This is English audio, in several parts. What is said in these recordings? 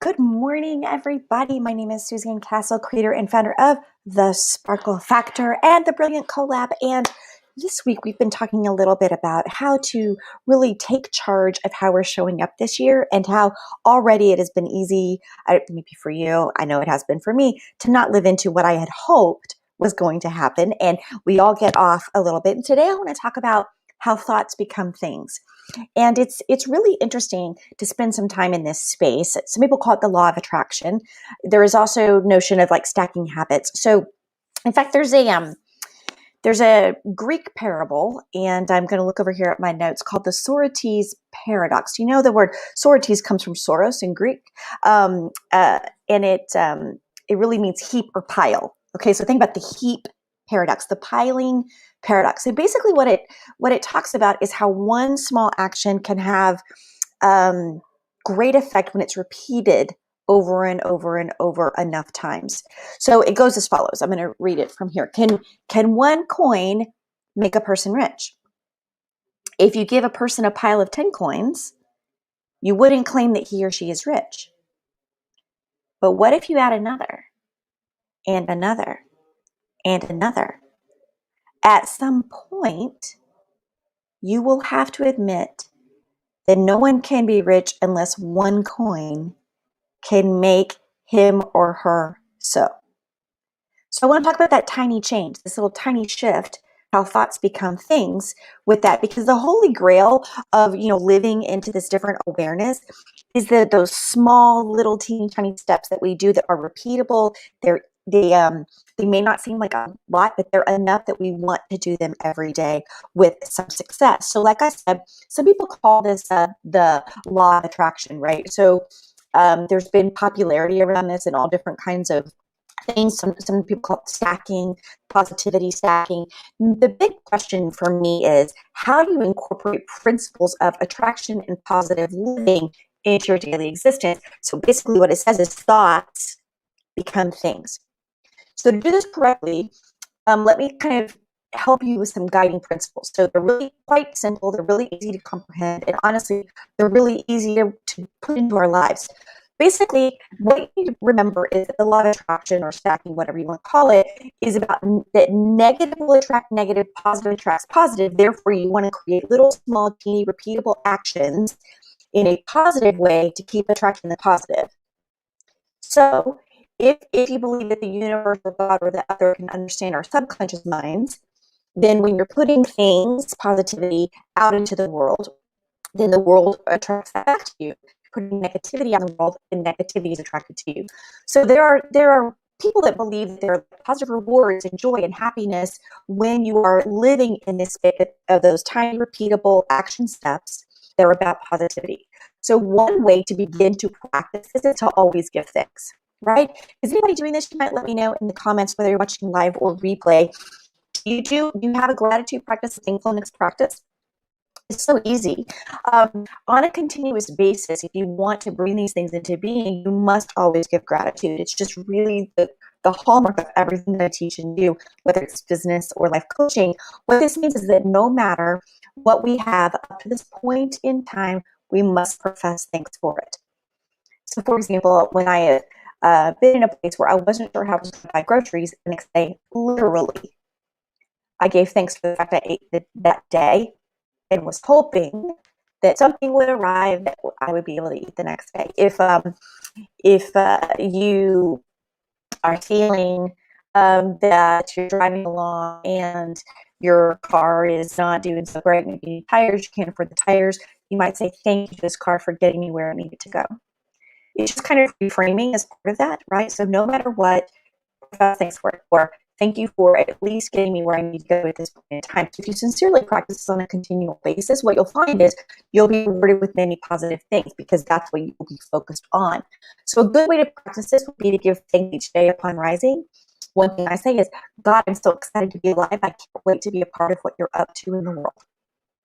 Good morning, everybody. My name is Suzanne Castle, creator and founder of The Sparkle Factor and The Brilliant Collab. And this week, we've been talking a little bit about how to really take charge of how we're showing up this year and how already it has been easy, maybe for you, I know it has been for me, to not live into what I had hoped was going to happen. And we all get off a little bit. And today, I want to talk about how thoughts become things. And it's really interesting to spend some time in this space. Some people call it the law of attraction. There is also notion of like stacking habits. So in fact, there's a Greek parable, and I'm going to look over here at my notes, called the Socrates paradox. You know, the word Socrates comes from Soros in Greek, and it really means heap or pile. Okay, so think about the heap paradox, the piling paradox. So basically, what it talks about is how one small action can have great effect when it's repeated over and over and over enough times. So it goes as follows. I'm going to read it from here. Can one coin make a person rich? If you give a person a pile of 10 coins, you wouldn't claim that he or she is rich. But what if you add another and another and another? At some point, you will have to admit that no one can be rich unless one coin can make him or her so. So I want to talk about that tiny change, this little tiny shift, how thoughts become things with that, because the holy grail of, living into this different awareness is that those small little teeny tiny steps that we do that are repeatable. They may not seem like a lot, but they're enough that we want to do them every day with some success. So like I said, some people call this the law of attraction, right? So there's been popularity around this in all different kinds of things. Some people call it stacking, positivity stacking. The big question for me is, how do you incorporate principles of attraction and positive living into your daily existence? So basically what it says is thoughts become things. So to do this correctly, let me kind of help you with some guiding principles. So they're really quite simple. They're really easy to comprehend. And honestly, they're really easy to put into our lives. Basically, what you need to remember is that the law of attraction, or stacking, whatever you want to call it, is about that negative will attract negative, positive attracts positive. Therefore, you want to create little, small, teeny, repeatable actions in a positive way to keep attracting the positive. So if you believe that the universe or God or the other can understand our subconscious minds, then when you're putting things, positivity, out into the world, then the world attracts that back to you. Putting negativity on the world, and negativity is attracted to you. So there are people that believe that there are positive rewards and joy and happiness when you are living in this space of those tiny, repeatable action steps that are about positivity. So one way to begin to practice this is to always give thanks, right? Is anybody doing this? You might let me know in the comments, whether you're watching live or replay. Do you have a gratitude practice, a thankfulness practice? It's so easy. On a continuous basis, if you want to bring these things into being, you must always give gratitude. It's just really the hallmark of everything that I teach and do, whether it's business or life coaching. What this means is that no matter what we have up to this point in time, we must profess thanks for it. So, for example, when I had been in a place where I wasn't sure how I was going to buy groceries the next day, literally, I gave thanks for the fact that I ate that day and was hoping that something would arrive that I would be able to eat the next day. If you are feeling that you're driving along and your car is not doing so great, maybe you need tires, you can't afford the tires, you might say thank you to this car for getting me where I needed to go. It's just kind of reframing as part of that, right? So no matter what, thanks for it, or thank you for at least getting me where I need to go at this point in time. So if you sincerely practice this on a continual basis, what you'll find is you'll be rewarded with many positive things, because that's what you will be focused on. So a good way to practice this would be to give thanks each day upon rising. One thing I say is, God, I'm so excited to be alive. I can't wait to be a part of what you're up to in the world.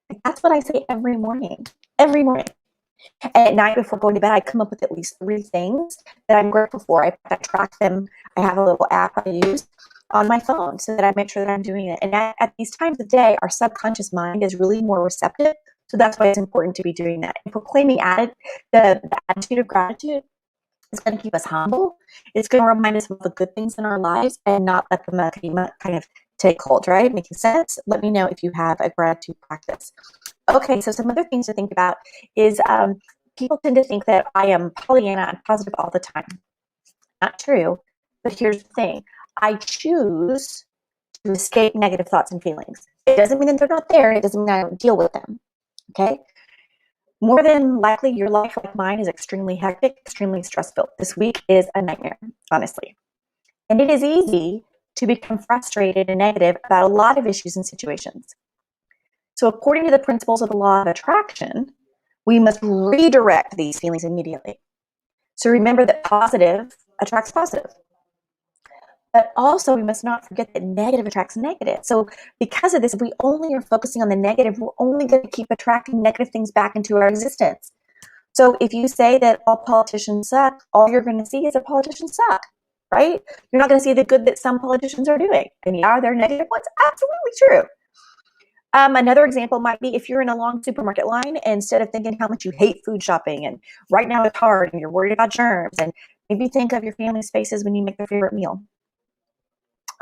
And that's what I say every morning. Every morning. And at night before going to bed, I come up with at least 3 things that I'm grateful for. I track them. I have a little app I use on my phone so that I make sure that I'm doing it. And at these times of day, our subconscious mind is really more receptive. So that's why it's important to be doing that. And proclaiming the attitude of gratitude It's going to keep us humble. It's going to remind us of the good things in our lives and not let them kind of take hold, right? Making sense? Let me know if you have a gratitude practice. Okay, so some other things to think about is people tend to think that I am Pollyanna and positive all the time. Not true, but here's the thing. I choose to escape negative thoughts and feelings. It doesn't mean that they're not there. It doesn't mean I don't deal with them. Okay? More than likely, your life, like mine, is extremely hectic, extremely stressful. This week is a nightmare, honestly. And it is easy to become frustrated and negative about a lot of issues and situations. So, according to the principles of the law of attraction, we must redirect these feelings immediately. So, remember that positive attracts positive. But also, we must not forget that negative attracts negative. So, because of this, if we only are focusing on the negative, we're only going to keep attracting negative things back into our existence. So, if you say that all politicians suck, all you're going to see is that politicians suck, right? You're not going to see the good that some politicians are doing. And yeah, are there negative ones? Absolutely true. Another example might be if you're in a long supermarket line, and instead of thinking how much you hate food shopping and right now it's hard and you're worried about germs, and maybe think of your family's faces when you make their favorite meal.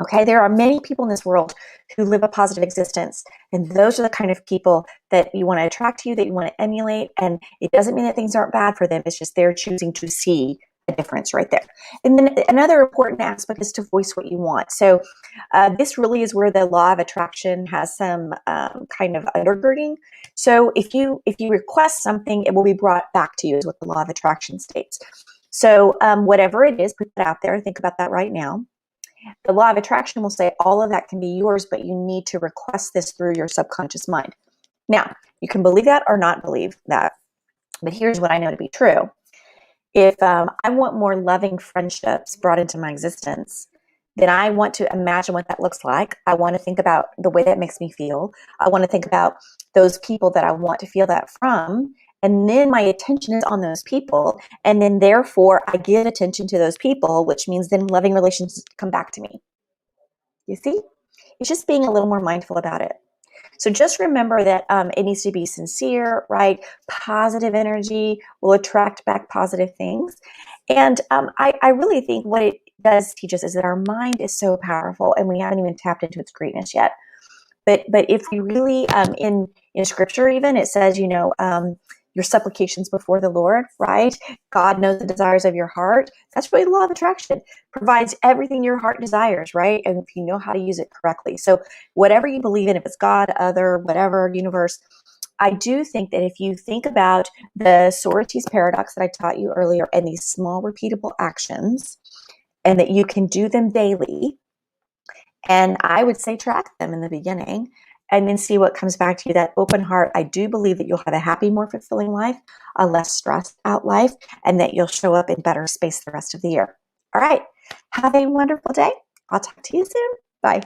Okay, there are many people in this world who live a positive existence, and those are the kind of people that you want to attract to you, that you want to emulate. And it doesn't mean that things aren't bad for them. It's just they're choosing to see a difference right there. And then another important aspect is to voice what you want. So this really is where the law of attraction has some kind of undergirding. So if you request something, it will be brought back to you, is what the law of attraction states. So whatever it is, put that out there. Think about that right now. The law of attraction will say all of that can be yours, but you need to request this through your subconscious mind. Now, you can believe that or not believe that, but here's what I know to be true. If I want more loving friendships brought into my existence, then I want to imagine what that looks like. I want to think about the way that makes me feel. I want to think about those people that I want to feel that from. And then my attention is on those people. And then therefore I give attention to those people, which means then loving relations come back to me. You see? It's just being a little more mindful about it. So just remember that it needs to be sincere, right? Positive energy will attract back positive things. And I really think what it does teach us is that our mind is so powerful, and we haven't even tapped into its greatness yet. But if we really, in scripture even, it says, your supplications before the Lord, right? God knows the desires of your heart. That's really the law of attraction. Provides everything your heart desires, right? And if you know how to use it correctly. So whatever you believe in, if it's God, other, whatever, universe, I do think that if you think about the Socrates paradox that I taught you earlier and these small repeatable actions, and that you can do them daily, and I would say track them in the beginning and then see what comes back to you. That open heart, I do believe that you'll have a happy, more fulfilling life, a less stressed out life, and that you'll show up in better space the rest of the year. All right. Have a wonderful day. I'll talk to you soon. Bye.